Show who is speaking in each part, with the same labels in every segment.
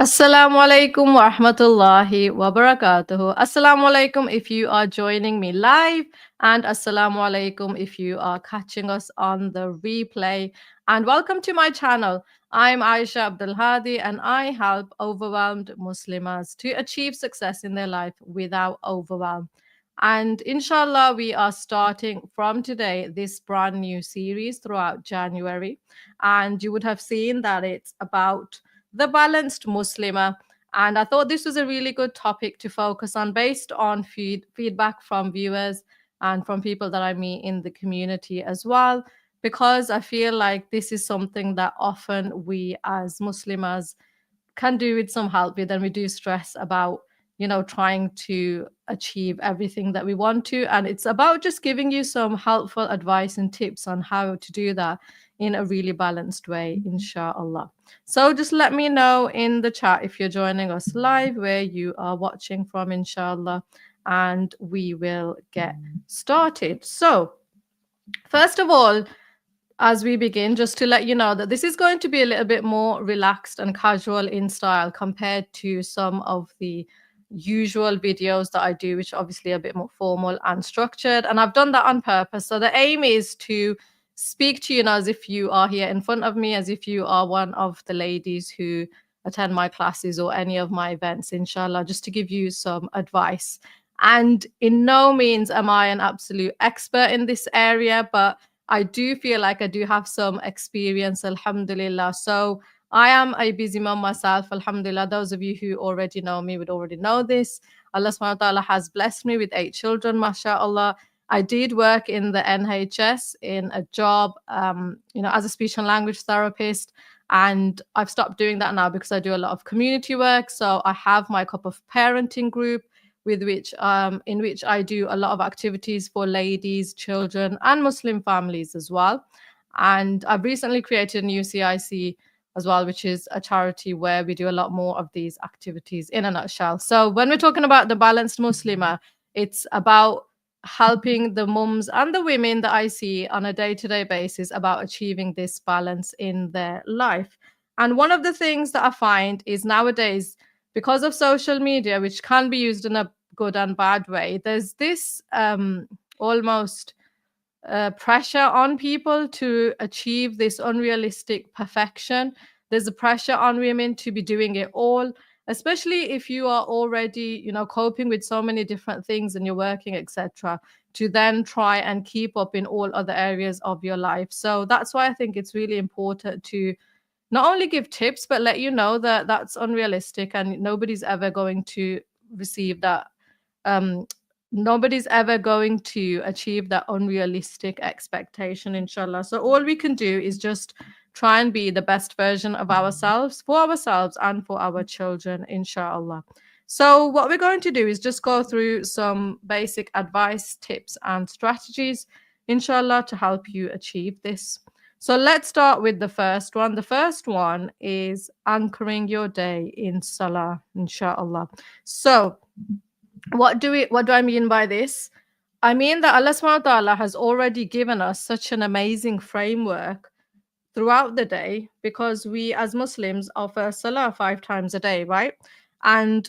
Speaker 1: Assalamu alaikum wa rahmatullahi wa barakatuhu. Assalamu alaikum if you are joining me live, and assalamu alaikum if you are catching us on the replay. And welcome to my channel. I'm Aisha Abdul Hadi, and I help overwhelmed Muslimas to achieve success in their life without overwhelm. And inshallah, we are starting from today this brand new series throughout January. And you would have seen that it's about the balanced Muslimah. And I thought this was a really good topic to focus on based on feedback from viewers and from people that I meet in the community as well, because I feel like this is something that often we as Muslimas can do with some help with, and we do stress about trying to achieve everything that we want to, and it's about just giving you some helpful advice and tips on how to do that in a really balanced way, inshallah. So just let me know in the chat if you're joining us live, where you are watching from, inshallah, and we will get started. So first of all, as we begin, just to let you know that this is going to be a little bit more relaxed and casual in style compared to some of the usual videos that I do, which obviously are a bit more formal and structured. And I've done that on purpose. So the aim is to speak to you now as if you are here in front of me, as if you are one of the ladies who attend my classes or any of my events, inshallah, just to give you some advice. And in no means am I an absolute expert in this area, but I do feel like I do have some experience, alhamdulillah. So I am a busy mom myself, alhamdulillah. Those of you who already know me would already know this. Allah subhanahu wa ta'ala has blessed me with 8 children, mashallah. I did work in the NHS in a job, as a speech and language therapist. And I've stopped doing that now because I do a lot of community work. So I have my cup of parenting group, with which in which I do a lot of activities for ladies, children, and Muslim families as well. And I've recently created a new CIC as well, which is a charity where we do a lot more of these activities in a nutshell. So when we're talking about the balanced Muslimah, it's about helping the mums and the women that I see on a day-to-day basis about achieving this balance in their life. And one of the things that I find is nowadays, because of social media, which can be used in a good and bad way, there's this almost pressure on people to achieve this unrealistic perfection. There's a pressure on women to be doing it all, especially if you are already, coping with so many different things and you're working, etc., to then try and keep up in all other areas of your life. So that's why I think it's really important to not only give tips, but let you know that that's unrealistic and nobody's ever going to receive that. Um, Nobody's ever going to achieve that unrealistic expectation, inshallah. So all we can do is just try and be the best version of ourselves for ourselves and for our children, inshallah. So what we're going to do is just go through some basic advice, tips, and strategies, inshallah, to help you achieve this. So let's start with the first one. The first one is anchoring your day in salah, inshallah. So what do I mean by this? I mean that Allah subhanahu wa ta'ala has already given us such an amazing framework throughout the day, because we as Muslims offer salah 5 times a day, right? And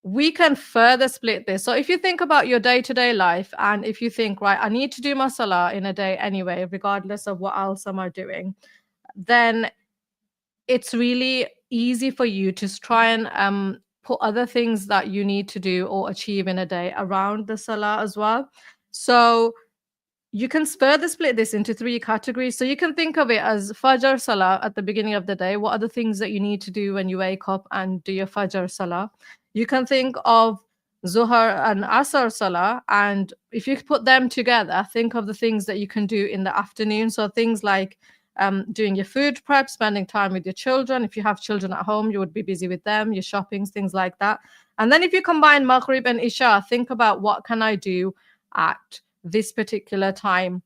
Speaker 1: we can further split this. So if you think about your day-to-day life, and if you think, right, I need to do my salah in a day anyway, regardless of what else am I doing, then it's really easy for you to try and put other things that you need to do or achieve in a day around the salah as well. So you can further split this into 3 categories. So you can think of it as Fajr Salah at the beginning of the day. What are the things that you need to do when you wake up and do your Fajr Salah? You can think of Zuhr and Asr Salah. And if you put them together, think of the things that you can do in the afternoon. So things like doing your food prep, spending time with your children. If you have children at home, you would be busy with them, your shoppings, things like that. And then if you combine Maghrib and Isha, think about what can I do at this particular time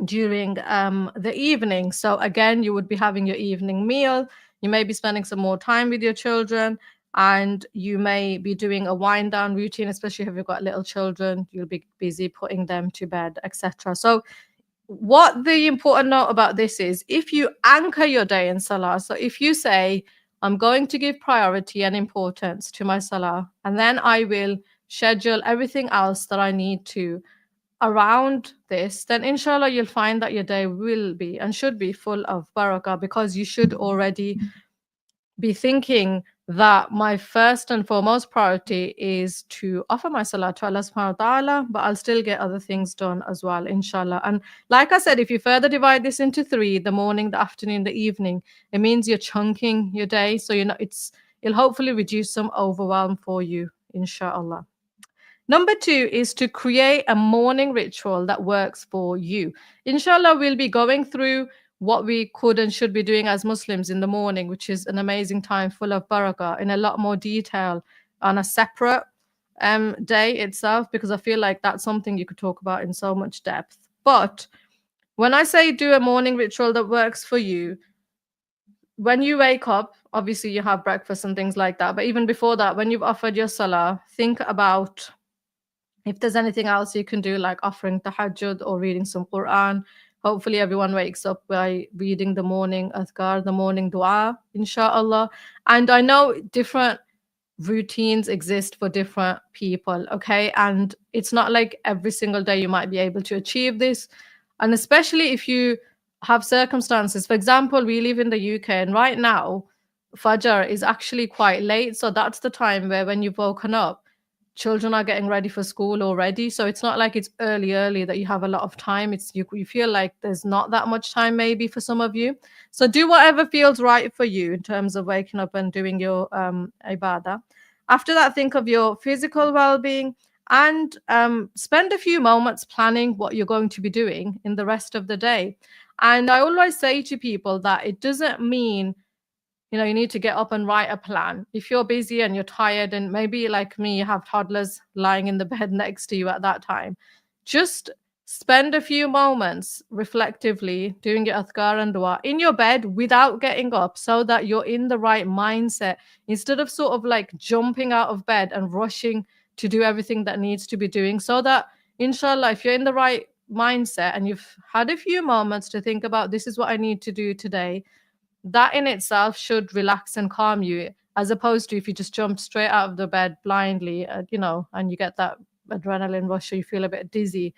Speaker 1: during the evening. So again, you would be having your evening meal. You may be spending some more time with your children, and you may be doing a wind down routine, especially if you've got little children. You'll be busy putting them to bed, etc. So what the important note about this is, if you anchor your day in salah, so if you say, I'm going to give priority and importance to my salah, and then I will schedule everything else that I need to around this, then inshallah you'll find that your day will be and should be full of barakah, because you should already be thinking that my first and foremost priority is to offer my salah to Allah subhanahu wa ta'ala, but I'll still get other things done as well, inshallah. And like I said, if you further divide this into three, the morning, the afternoon, the evening, it means you're chunking your day. So it'll hopefully reduce some overwhelm for you, inshallah. Number two is to create a morning ritual that works for you. Inshallah, we'll be going through what we could and should be doing as Muslims in the morning, which is an amazing time full of barakah, in a lot more detail on a separate day itself, because I feel like that's something you could talk about in so much depth. But when I say do a morning ritual that works for you, when you wake up, obviously you have breakfast and things like that. But even before that, when you've offered your salah, think about if there's anything else you can do, like offering tahajjud or reading some Quran. Hopefully everyone wakes up by reading the morning adhkar, the morning dua, inshallah. And I know different routines exist for different people, okay? And it's not like every single day you might be able to achieve this. And especially if you have circumstances, for example, we live in the UK, and right now Fajr is actually quite late. So that's the time where when you've woken up, children are getting ready for school already. So it's not like it's early that you have a lot of time. It's you feel like there's not that much time maybe for some of you. So do whatever feels right for you in terms of waking up and doing your ibadah. After that, think of your physical well-being, and spend a few moments planning what you're going to be doing in the rest of the day. And I always say to people that it doesn't mean you need to get up and write a plan. If you're busy and you're tired, and maybe like me, you have toddlers lying in the bed next to you at that time, just spend a few moments reflectively doing your adhkar and dua in your bed without getting up, so that you're in the right mindset, instead of sort of like jumping out of bed and rushing to do everything that needs to be doing. So that inshallah, if you're in the right mindset and you've had a few moments to think about, this is what I need to do today, that in itself should relax and calm you, as opposed to if you just jump straight out of the bed blindly, and you get that adrenaline rush, or you feel a bit dizzy,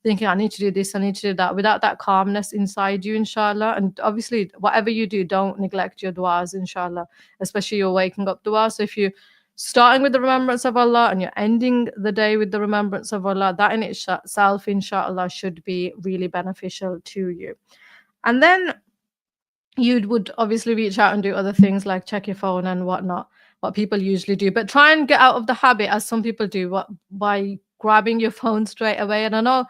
Speaker 1: thinking, I need to do this, I need to do that, without that calmness inside you, inshallah. And obviously, whatever you do, don't neglect your du'as, inshallah, especially your waking up du'as. So if you're starting with the remembrance of Allah and you're ending the day with the remembrance of Allah, that in itself, inshallah, should be really beneficial to you. And then you would obviously reach out and do other things like check your phone and whatnot, what people usually do. But try and get out of the habit, as some people do, by grabbing your phone straight away. And I know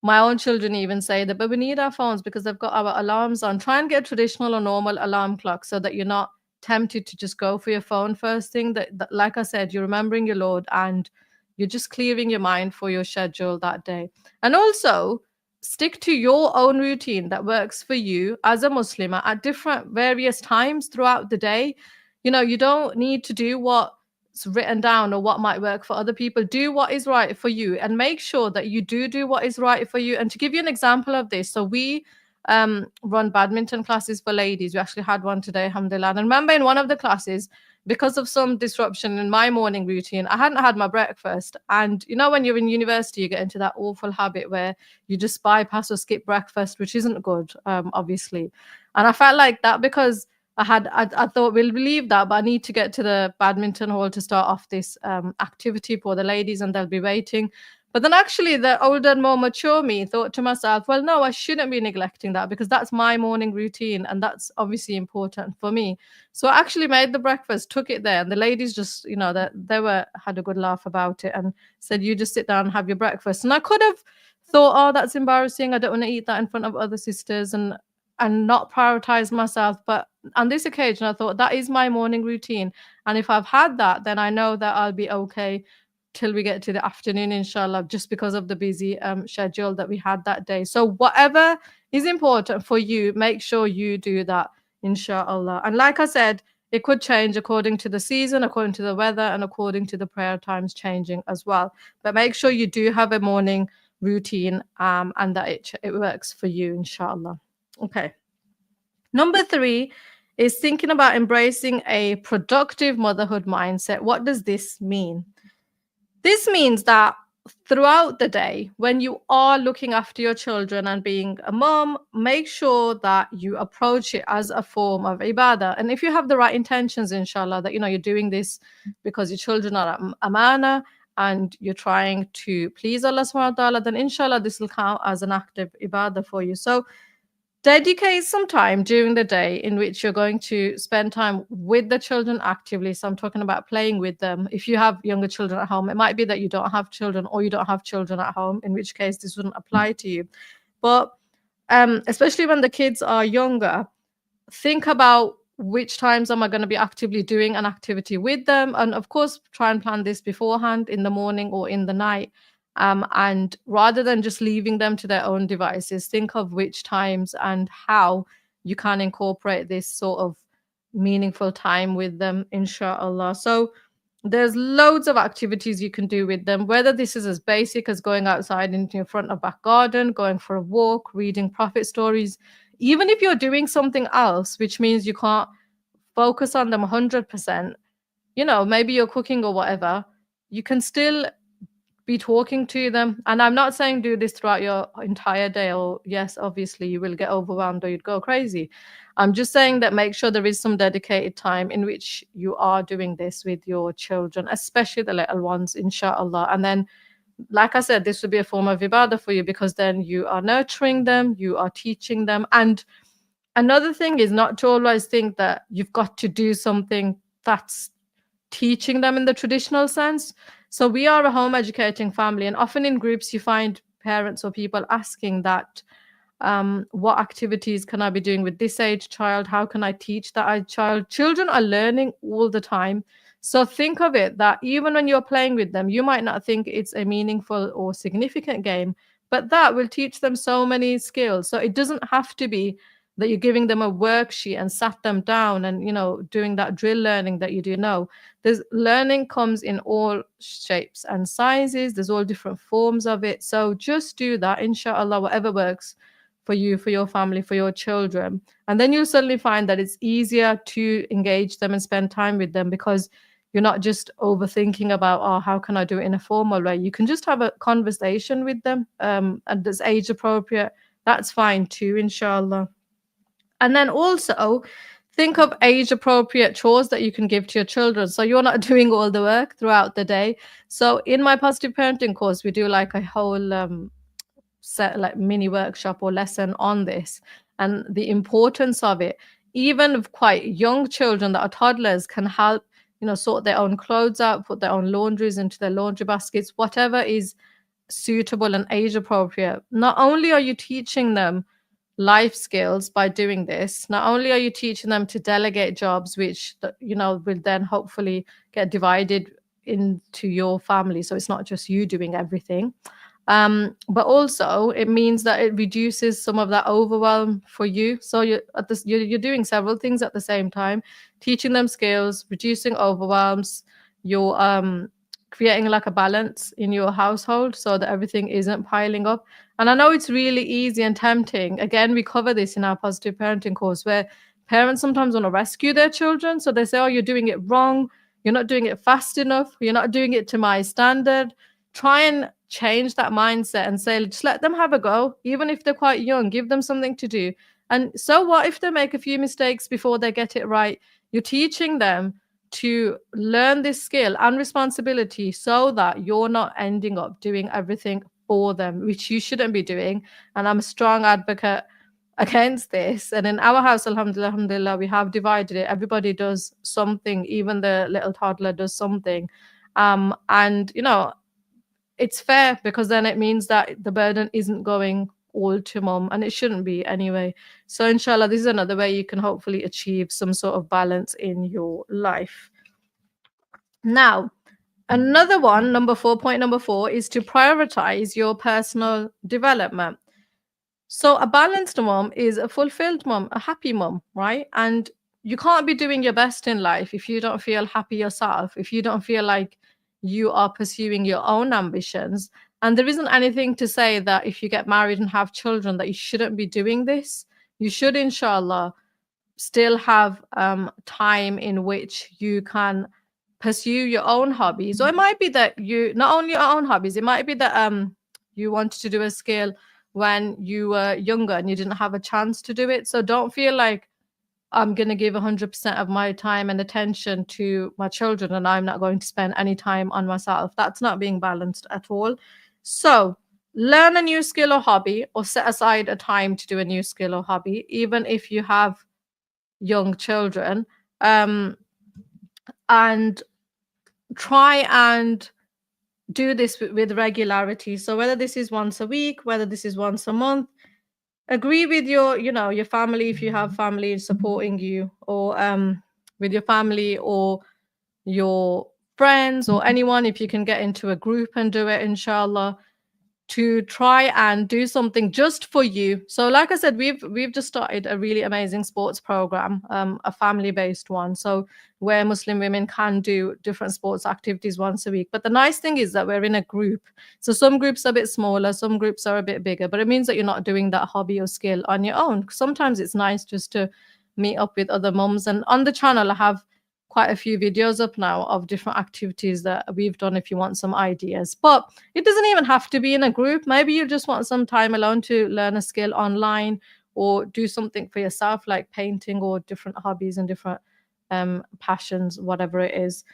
Speaker 1: my own children even say that, but we need our phones because they've got our alarms on. Try and get a traditional or normal alarm clock, so that you're not tempted to just go for your phone first thing. That like I said, you're remembering your Lord, and you're just clearing your mind for your schedule that day. And also, stick to your own routine that works for you as a Muslim at different various times throughout the day. You don't need to do what's written down or what might work for other people. Do what is right for you, and make sure that you do what is right for you. And to give you an example of this, so we run badminton classes for ladies. We actually had one today, alhamdulillah. And remember, in one of the classes, because of some disruption in my morning routine, I hadn't had my breakfast. And when you're in university, you get into that awful habit where you just bypass or skip breakfast, which isn't good, obviously. And I felt like that, because I thought we'll leave that, but I need to get to the badminton hall to start off this activity for the ladies, and they'll be waiting. But then actually the older and more mature me thought to myself, well, no, I shouldn't be neglecting that, because that's my morning routine and that's obviously important for me. So I actually made the breakfast, took it there, and the ladies just, they had a good laugh about it and said, you just sit down and have your breakfast. And I could have thought, oh, that's embarrassing, I don't want to eat that in front of other sisters, and not prioritize myself. But on this occasion, I thought that is my morning routine. And if I've had that, then I know that I'll be okay till we get to the afternoon, inshallah, just because of the busy schedule that we had that day. So whatever is important for you, make sure you do that, inshallah. And like I said, it could change according to the season, according to the weather, and according to the prayer times changing as well. But make sure you do have a morning routine, and that it works for you, inshallah. Okay. Number 3 is thinking about embracing a productive motherhood mindset. What does this mean? This means that throughout the day, when you are looking after your children and being a mom, make sure that you approach it as a form of ibadah. And if you have the right intentions, inshallah, that you're doing this because your children are amana and you're trying to please Allah subhanahu wa ta'ala, then inshallah this will count as an act of ibadah for you. So dedicate some time during the day in which you're going to spend time with the children actively. So I'm talking about playing with them. If you have younger children at home, it might be that you don't have children or you don't have children at home, in which case this wouldn't apply to you. But especially when the kids are younger, think about which times am I going to be actively doing an activity with them. And of course, try and plan this beforehand in the morning or in the night. And rather than just leaving them to their own devices, think of which times and how you can incorporate this sort of meaningful time with them, inshallah. So there's loads of activities you can do with them, whether this is as basic as going outside into your front or back garden, going for a walk, reading prophet stories. Even if you're doing something else, which means you can't focus on them 100%, maybe you're cooking or whatever, you can still be talking to them. And I'm not saying do this throughout your entire day, or yes, obviously you will get overwhelmed or you'd go crazy. I'm just saying that make sure there is some dedicated time in which you are doing this with your children, especially the little ones, inshallah. And then, like I said, this would be a form of ibadah for you, because then you are nurturing them, you are teaching them. And another thing is not to always think that you've got to do something that's teaching them in the traditional sense. So we are a home educating family, and often in groups you find parents or people asking that, what activities can I be doing with this age child? How can I teach that age child? Children are learning all the time. So think of it that even when you're playing with them, you might not think it's a meaningful or significant game, but that will teach them so many skills. So it doesn't have to be that you're giving them a worksheet and sat them down and doing that drill learning that you do. No, there's learning comes in all shapes and sizes. There's all different forms of it. So just do that, inshallah, whatever works for you, for your family, for your children. And then you'll suddenly find that it's easier to engage them and spend time with them, because you're not just overthinking about, oh, how can I do it in a formal way? You can just have a conversation with them, and that's age appropriate. That's fine too, inshallah. And then also think of age appropriate chores that you can give to your children, so you're not doing all the work throughout the day. So in my positive parenting course, we do like a whole set, like mini workshop or lesson on this, and the importance of it. Even of quite young children that are toddlers can help sort their own clothes out, put their own laundries into their laundry baskets, whatever is suitable and age appropriate. Not only are you teaching them life skills by doing this, not only are you teaching them to delegate jobs, which will then hopefully get divided into your family, so it's not just you doing everything, but also it means that it reduces some of that overwhelm for you. So you're doing several things at the same time, teaching them skills, reducing overwhelms. You're creating like a balance in your household so that everything isn't piling up. And I know it's really easy and tempting. Again, we cover this in our positive parenting course, where parents sometimes want to rescue their children. So they say, oh, you're doing it wrong. You're not doing it fast enough. You're not doing it to my standard. Try and change that mindset and say, just let them have a go. Even if they're quite young, give them something to do. And so what if they make a few mistakes before they get it right? You're teaching them to learn this skill and responsibility so that you're not ending up doing everything for them, which you shouldn't be doing. And I'm a strong advocate against this. And in our house, alhamdulillah, we have divided it. Everybody does something, even the little toddler does something. And it's fair, because then it means that the burden isn't going all to mom, and it shouldn't be anyway. So inshallah, this is another way you can hopefully achieve some sort of balance in your life. Now, another one, point number 4 is to prioritize your personal development. So a balanced mom is a fulfilled mom, a happy mom, right? And you can't be doing your best in life if you don't feel happy yourself, if you don't feel like you are pursuing your own ambitions. And there isn't anything to say that if you get married and have children that you shouldn't be doing this. You should, inshallah, still have time in which you can pursue your own hobbies. Or it might be that you not only your own hobbies, it might be that you wanted to do a skill when you were younger and you didn't have a chance to do it. So don't feel like I'm going to give 100% of my time and attention to my children and I'm not going to spend any time on myself. That's not being balanced at all. So learn a new skill or hobby, or set aside a time to do a new skill or hobby, even if you have young children, and try and do this with regularity. So whether this is once a week, whether this is once a month, agree with your, your family, if you have family supporting you, or with your family or your friends or anyone, if you can get into a group and do it, inshallah, to try and do something just for you. So like I said, we've just started a really amazing sports program, a family-based one, so where Muslim women can do different sports activities once a week. But the nice thing is that we're in a group. So some groups are a bit smaller, some groups are a bit bigger, but it means that you're not doing that hobby or skill on your own. Sometimes it's nice just to meet up with other mums. And on the channel, I have quite a few videos up now of different activities that we've done if you want some ideas. But it doesn't even have to be in a group. Maybe you just want some time alone to learn a skill online, or do something for yourself like painting, or different hobbies and different passions, whatever it is.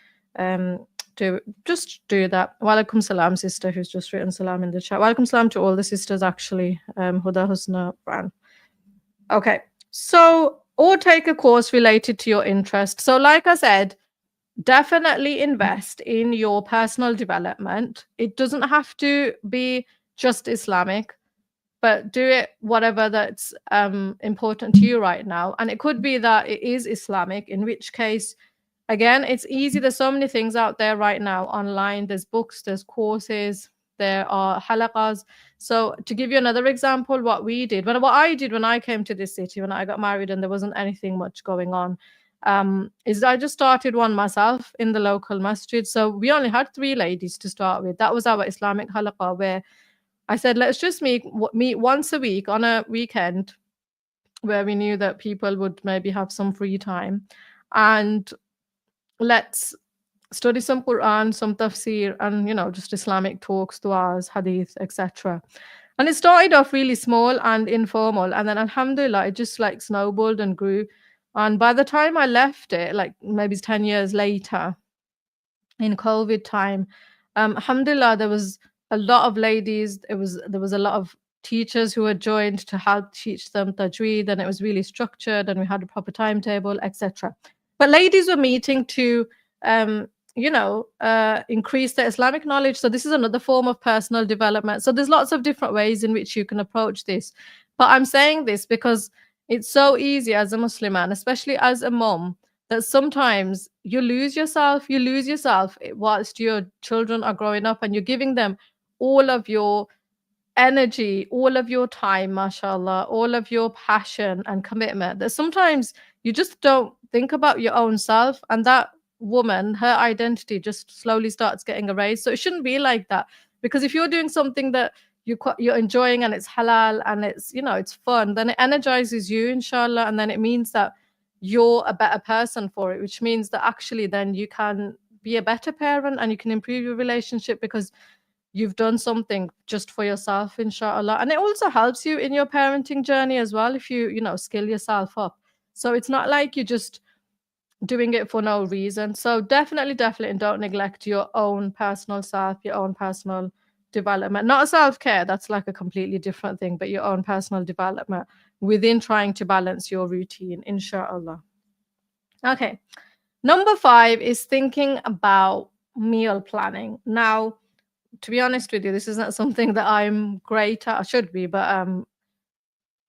Speaker 1: Just do that. Walaikum salam, sister, who's just written salam in the chat. Walaikum salam to all the sisters, actually. Huda, Husna, Fran. Okay, so, or take a course related to your interest. So like I said, definitely invest in your personal development. It doesn't have to be just Islamic, but do it whatever that's important to you right now. And it could be that it is Islamic, in which case, again, it's easy. There's so many things out there right now online. There's books, there's courses, there are halaqas. So to give you another example, what I did when I came to this city, when I got married and there wasn't anything much going on, is I just started one myself in the local masjid. So we only had 3 ladies to start with. That was our Islamic halaqa, where I said, let's just meet once a week on a weekend, where we knew that people would maybe have some free time, and let's study some Quran, some tafsir, and just Islamic talks, du'as, hadith, etc. And it started off really small and informal, and then alhamdulillah, it just like snowballed and grew. And by the time I left it, like maybe 10 years later, in COVID time, alhamdulillah, there was a lot of ladies. There was a lot of teachers who had joined to help teach them tajweed, and it was really structured, and we had a proper timetable, etc. But ladies were meeting to increase their Islamic knowledge. So this is another form of personal development. So there's lots of different ways in which you can approach this. But I'm saying this because it's so easy as a Muslim man, especially as a mom, that sometimes you lose yourself whilst your children are growing up, and you're giving them all of your energy, all of your time, mashallah, all of your passion and commitment, that sometimes you just don't think about your own self, and that woman, her identity just slowly starts getting erased. So it shouldn't be like that, because if you're doing something that you're enjoying and it's halal and it's fun, then it energizes you, inshallah, and then it means that you're a better person for it, which means that actually then you can be a better parent and you can improve your relationship, because you've done something just for yourself, inshallah. And it also helps you in your parenting journey as well, if you skill yourself up. So it's not like you're just doing it for no reason. So definitely don't neglect your own personal self, your own personal development. Not self-care, that's like a completely different thing, but your own personal development within trying to balance your routine, inshallah. Okay, number 5 is thinking about meal planning. Now, to be honest with you, this is not something that I'm great at. I should be, but I'm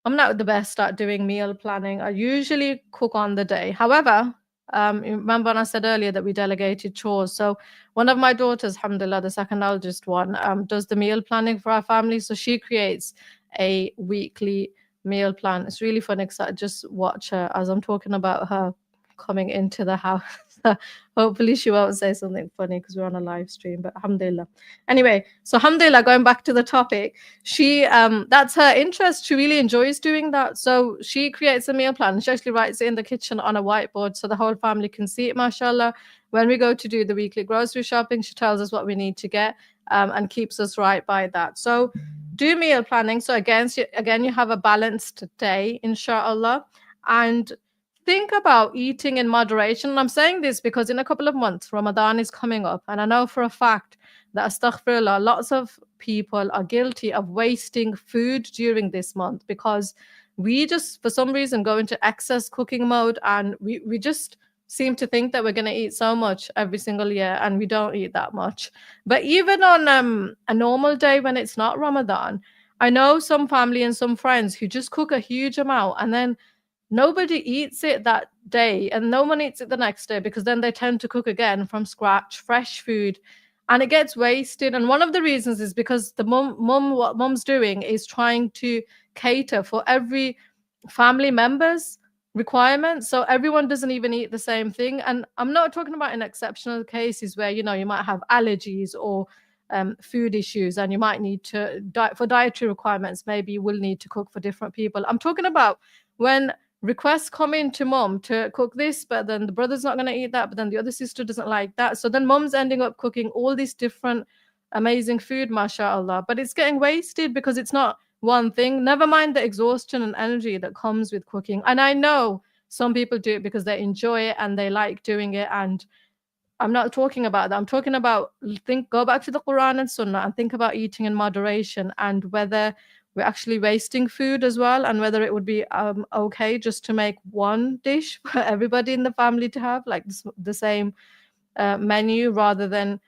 Speaker 1: not the best at doing meal planning. I usually cook on the day. However, you remember when I said earlier that we delegated chores? So one of my daughters, alhamdulillah, the second eldest one, does the meal planning for our family. So she creates a weekly meal plan. It's really fun, because I just watch her as I'm talking about her coming into the house. So hopefully she won't say something funny because we're on a live stream, but alhamdulillah. Anyway, so alhamdulillah, going back to the topic, she that's her interest. She really enjoys doing that. So she creates a meal plan. She actually writes it in the kitchen on a whiteboard so the whole family can see it, mashallah. When we go to do the weekly grocery shopping, she tells us what we need to get, and keeps us right by that. So do meal planning. So again, you have a balanced day, inshallah. And think about eating in moderation. And I'm saying this because in a couple of months, Ramadan is coming up. And I know for a fact that, astaghfirullah, lots of people are guilty of wasting food during this month because we just, for some reason, go into excess cooking mode, and we just seem to think that we're going to eat so much every single year, and we don't eat that much. But even on a normal day when it's not Ramadan, I know some family and some friends who just cook a huge amount, and then nobody eats it that day and no one eats it the next day, because then they tend to cook again from scratch, fresh food, and it gets wasted. And one of the reasons is because the what mum's doing is trying to cater for every family member's requirements, so everyone doesn't even eat the same thing. And I'm not talking about in exceptional cases where, you know, you might have allergies or food issues and you might need to for dietary requirements, maybe you will need to cook for different people. I'm talking about when requests come in to mom to cook this, but then the brother's not going to eat that, but then the other sister doesn't like that, so then mom's ending up cooking all these different amazing food, mashallah, but it's getting wasted because it's not one thing. Never mind the exhaustion and energy that comes with cooking. And I know some people do it because they enjoy it and they like doing it, and I'm not talking about that. I'm talking about, go back to the Quran and Sunnah and think about eating in moderation, and whether we're actually wasting food as well, and whether it would be okay just to make one dish for everybody in the family to have, like the same menu, rather than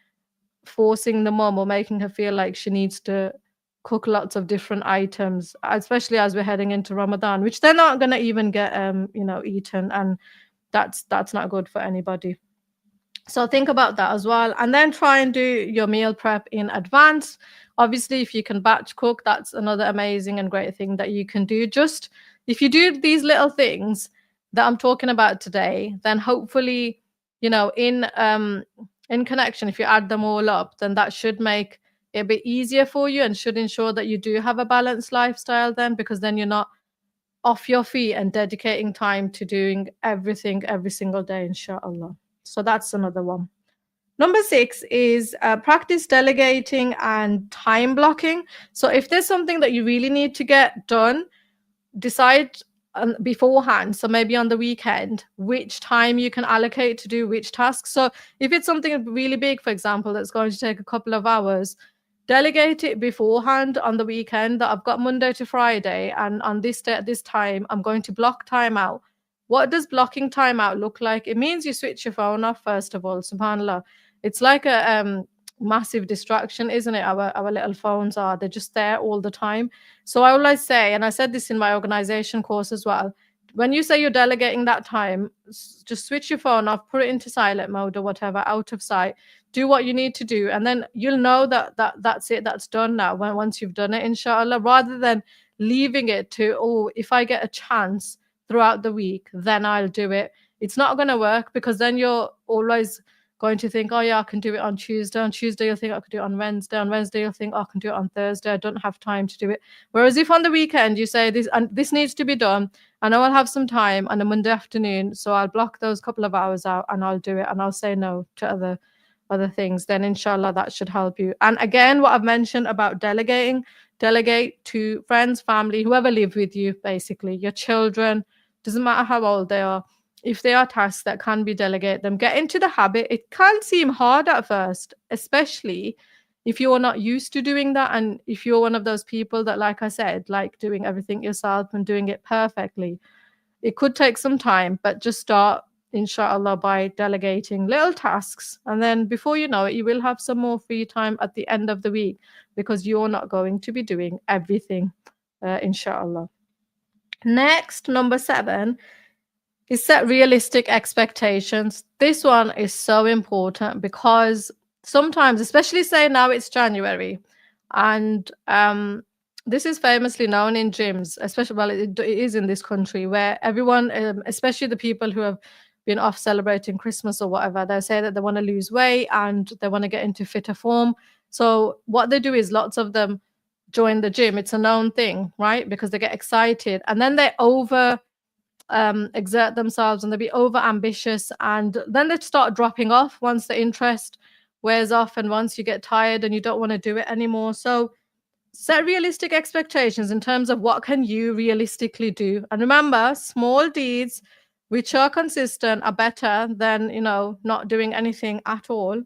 Speaker 1: forcing the mom or making her feel like she needs to cook lots of different items, especially as we're heading into Ramadan, which they're not going to even get eaten, and that's not good for anybody. So think about that as well. And then try and do your meal prep in advance. Obviously, if you can batch cook, that's another amazing and great thing that you can do. Just if you do these little things that I'm talking about today, then hopefully, in connection, if you add them all up, then that should make it a bit easier for you and should ensure that you do have a balanced lifestyle then, because then you're not off your feet and dedicating time to doing everything every single day, inshallah. So that's another one. Number 6 is practice delegating and time blocking. So if there's something that you really need to get done, decide beforehand, so maybe on the weekend, which time you can allocate to do which tasks. So if it's something really big, for example, that's going to take a couple of hours, delegate it beforehand on the weekend, that I've got Monday to Friday, and on this day at this time I'm going to block time out. What does blocking time out look like? It means you switch your phone off, first of all. Subhanallah, it's like a massive distraction, isn't it? Our little phones are, they're just there all the time. So I always say, and I said this in my organization course as well, when you say you're delegating that time, just switch your phone off, put it into silent mode or whatever, out of sight, do what you need to do, and then you'll know that's it, that's done now once you've done it, inshallah, rather than leaving it to, oh, if I get a chance throughout the week, then I'll do it. It's not going to work, because then you're always going to think, oh yeah, I can do it on Tuesday. On Tuesday, you'll think I could do it on Wednesday. On Wednesday, you'll think, oh, I can do it on Thursday. I don't have time to do it. Whereas if on the weekend you say this, and this needs to be done, I know I'll have some time on a Monday afternoon, so I'll block those couple of hours out and I'll do it, and I'll say no to other things, then inshallah that should help you. And again, what I've mentioned about delegate to friends, family, whoever live with you, basically your children, doesn't matter how old they are. If they are tasks that can be delegated, them, get into the habit. It can seem hard at first, especially if you're not used to doing that, and if you're one of those people that, like I said, like doing everything yourself and doing it perfectly. It could take some time, but just start, inshallah, by delegating little tasks, and then before you know it, you will have some more free time at the end of the week, because you're not going to be doing everything, inshallah. Next, number 7 is set realistic expectations. This one is so important, because sometimes, especially say now it's January, and this is famously known in gyms, especially, well, it is in this country, where everyone, especially the people who have been off celebrating Christmas or whatever, they say that they want to lose weight and they want to get into fitter form. So what they do is lots of them join the gym. It's a known thing, right? Because they get excited and then they exert themselves and they be over ambitious, and then they start dropping off once the interest wears off and once you get tired and you don't want to do it anymore. So set realistic expectations in terms of what can you realistically do, and remember, small deeds which are consistent are better than, you know, not doing anything at all,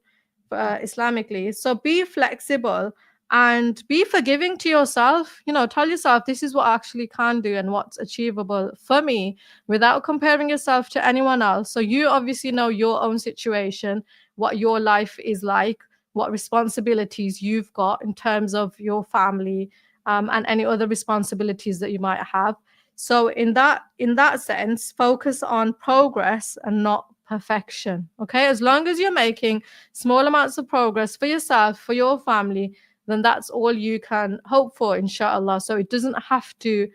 Speaker 1: Islamically. So be flexible and be forgiving to yourself. You know, tell yourself this is what I actually can do and what's achievable for me without comparing yourself to anyone else. So you obviously know your own situation, what your life is like, what responsibilities you've got in terms of your family, and any other responsibilities that you might have. So in that sense, focus on progress and not perfection. Okay, as long as you're making small amounts of progress for yourself, for your family, then that's all you can hope for, inshallah. So it doesn't have to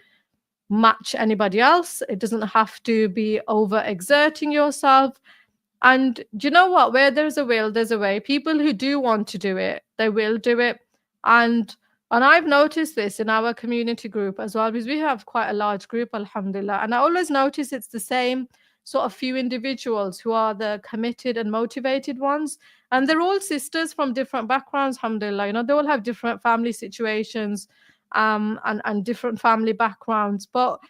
Speaker 1: match anybody else. It doesn't have to be overexerting yourself. And do you know what? Where there's a will, there's a way. People who do want to do it, they will do it. And I've noticed this in our community group as well, because we have quite a large group, alhamdulillah. And I always notice it's the same sort of few individuals who are the committed and motivated ones. And they're all sisters from different backgrounds, alhamdulillah. You know, they all have different family situations, and different family backgrounds. But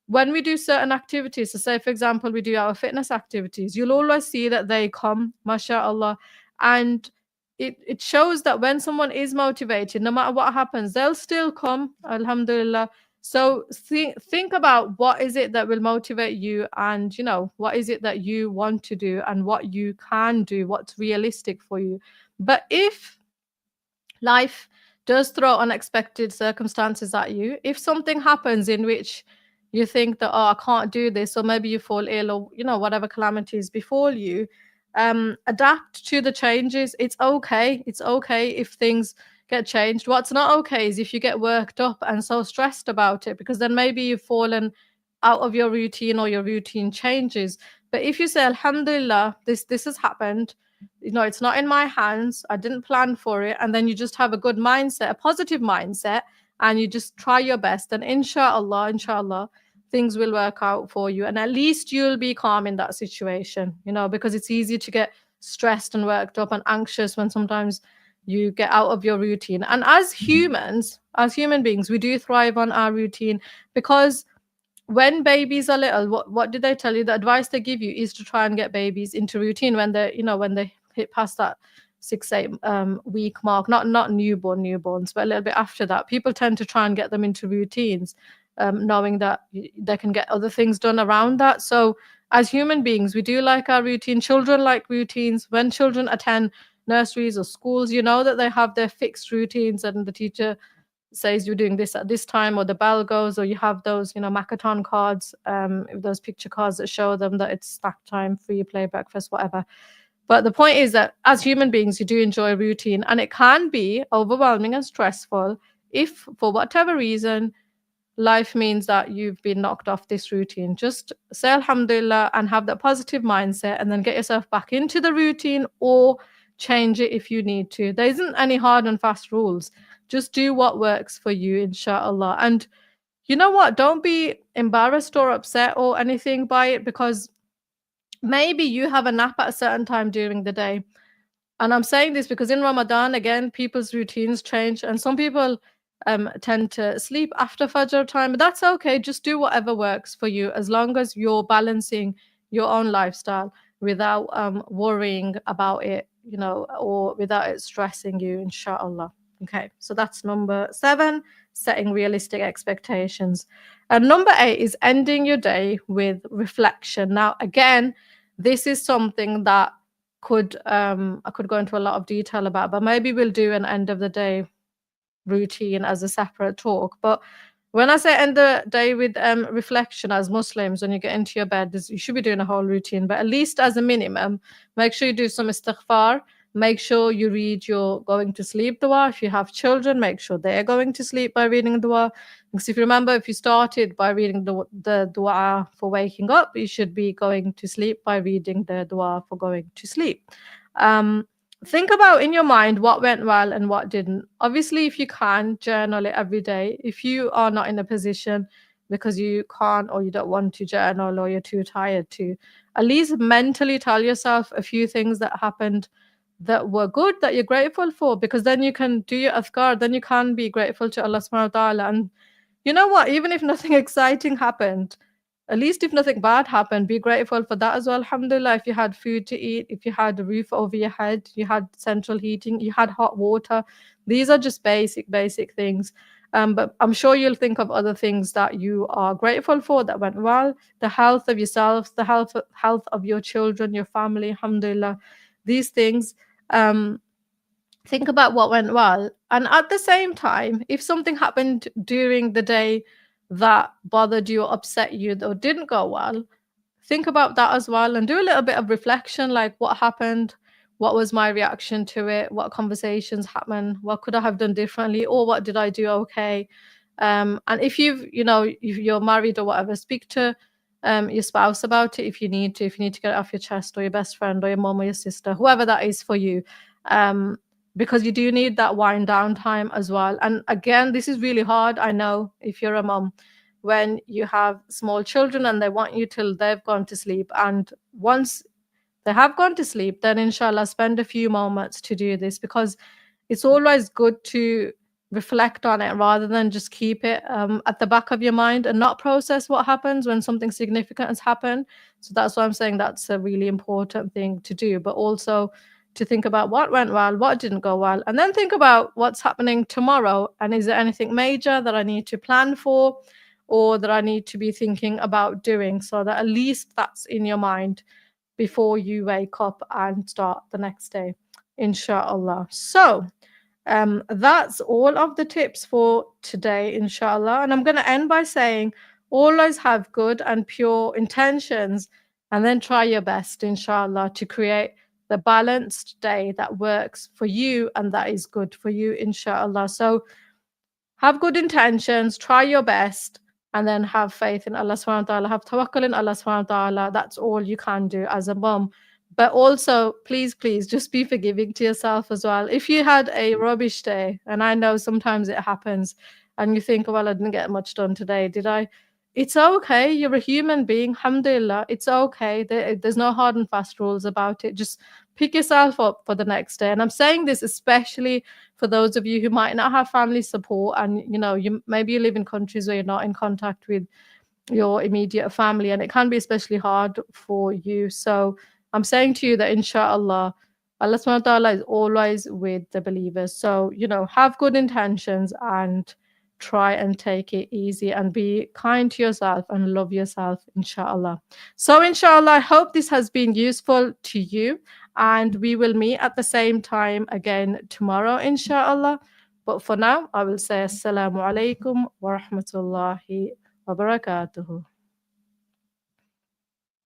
Speaker 1: when we do certain activities, so say for example we do our fitness activities, you'll always see that they come, mashallah. And it shows that when someone is motivated, no matter what happens, they'll still come, alhamdulillah. So think about what is it that will motivate you, and you know, what is it that you want to do and what you can do, what's realistic for you. But if life does throw unexpected circumstances at you, if something happens in which you think that, oh, I can't do this, or maybe you fall ill, or you know, whatever calamities befall you, adapt to the changes. It's okay. It's okay if things get changed. What's not okay is if you get worked up and so stressed about it, because then maybe you've fallen out of your routine or your routine changes. But if you say, alhamdulillah, this has happened, you know, it's not in my hands, I didn't plan for it, and then you just have a good mindset, a positive mindset, and you just try your best, and inshallah, things will work out for you, and at least you'll be calm in that situation, you know, because it's easy to get stressed and worked up and anxious when sometimes you get out of your routine. And as humans, as human beings, we do thrive on our routine, because when babies are little, what did they tell you? The advice they give you is to try and get babies into routine when they, you know, when they hit past that 6-8 week mark. Not newborns, but a little bit after that. People tend to try and get them into routines, knowing that they can get other things done around that. So as human beings, we do like our routine. Children like routines. When children attend nurseries or schools, you know that they have their fixed routines, and the teacher says you're doing this at this time, or the bell goes, or you have those, you know, Makaton cards, those picture cards that show them that it's snack time, free play, breakfast, whatever. But the point is that as human beings, you do enjoy routine, and it can be overwhelming and stressful if for whatever reason life means that you've been knocked off this routine. Just say alhamdulillah and have that positive mindset, and then get yourself back into the routine, or change it if you need to. There isn't any hard and fast rules. Just do what works for you, inshallah. And you know what? Don't be embarrassed or upset or anything by it, because maybe you have a nap at a certain time during the day. And I'm saying this because in Ramadan, again, people's routines change, and some people tend to sleep after Fajr time. But that's okay. Just do whatever works for you, as long as you're balancing your own lifestyle without worrying about it, you know, or without it stressing you, inshallah. Okay, so that's number 7, setting realistic expectations. And number 8 is ending your day with reflection. Now, again, this is something that I could go into a lot of detail about, but maybe we'll do an end of the day routine as a separate talk. But when I say end the day with reflection, as Muslims, when you get into your bed, you should be doing a whole routine, but at least as a minimum, make sure you do some istighfar Make sure you read your going to sleep dua. If you have children, make sure they're going to sleep by reading dua. Because if you remember, if you started by reading the dua for waking up, you should be going to sleep by reading the dua for going to sleep. Think about in your mind what went well and what didn't. Obviously, if you can, journal it every day. If you are not in a position because you can't or you don't want to journal or you're too tired to, at least mentally tell yourself a few things that happened that were good, that you're grateful for, because then you can do your azkar, then you can be grateful to Allah subhanahu wa ta'ala. And you know what? Even if nothing exciting happened, at least if nothing bad happened, be grateful for that as well. Alhamdulillah, if you had food to eat, if you had a roof over your head, you had central heating, you had hot water. These are just basic things. But I'm sure you'll think of other things that you are grateful for that went well. The health of yourselves, the health of your children, your family, alhamdulillah. These things. Think about what went well. And at the same time, if something happened during the day that bothered you or upset you or didn't go well, think about that as well and do a little bit of reflection, like what happened, what was my reaction to it, what conversations happened, what could I have done differently, or what did I do okay. And if if you're married or whatever, speak to your spouse about it if you need to. If you need to get it off your chest, or your best friend, or your mom, or your sister, whoever that is for you, because you do need that wind down time as well. And again, this is really hard, I know, if you're a mom, when you have small children and they want you till they've gone to sleep. And once they have gone to sleep, then inshallah spend a few moments to do this, because it's always good to reflect on it rather than just keep it at the back of your mind and not process what happens when something significant has happened. So that's why I'm saying that's a really important thing to do, but also to think about what went well, what didn't go well, and then think about what's happening tomorrow, and is there anything major that I need to plan for or that I need to be thinking about doing, so that at least that's in your mind before you wake up and start the next day, inshallah. So that's all of the tips for today, inshallah. And I'm going to end by saying always have good and pure intentions, and then try your best, inshallah, to create the balanced day that works for you and that is good for you, inshallah. So have good intentions, try your best, and then have faith in Allah subhanahu wa ta'ala, have tawakkul in Allah subhanahu wa ta'ala. That's all you can do as a mom. But also, please, just be forgiving to yourself as well. If you had a rubbish day, and I know sometimes it happens, and you think, well, I didn't get much done today, did I? It's okay. You're a human being. Alhamdulillah. It's okay. There's no hard and fast rules about it. Just pick yourself up for the next day. And I'm saying this especially for those of you who might not have family support, and maybe you live in countries where you're not in contact with your immediate family, and it can be especially hard for you. So I'm saying to you that inshallah, Allah subhanahu wa ta'ala is always with the believers. So have good intentions and try and take it easy and be kind to yourself and love yourself, inshallah. So inshallah, I hope this has been useful to you, and we will meet at the same time again tomorrow, inshallah. But for now, I will say assalamu alaikum wa rahmatullahi wa barakatuhu.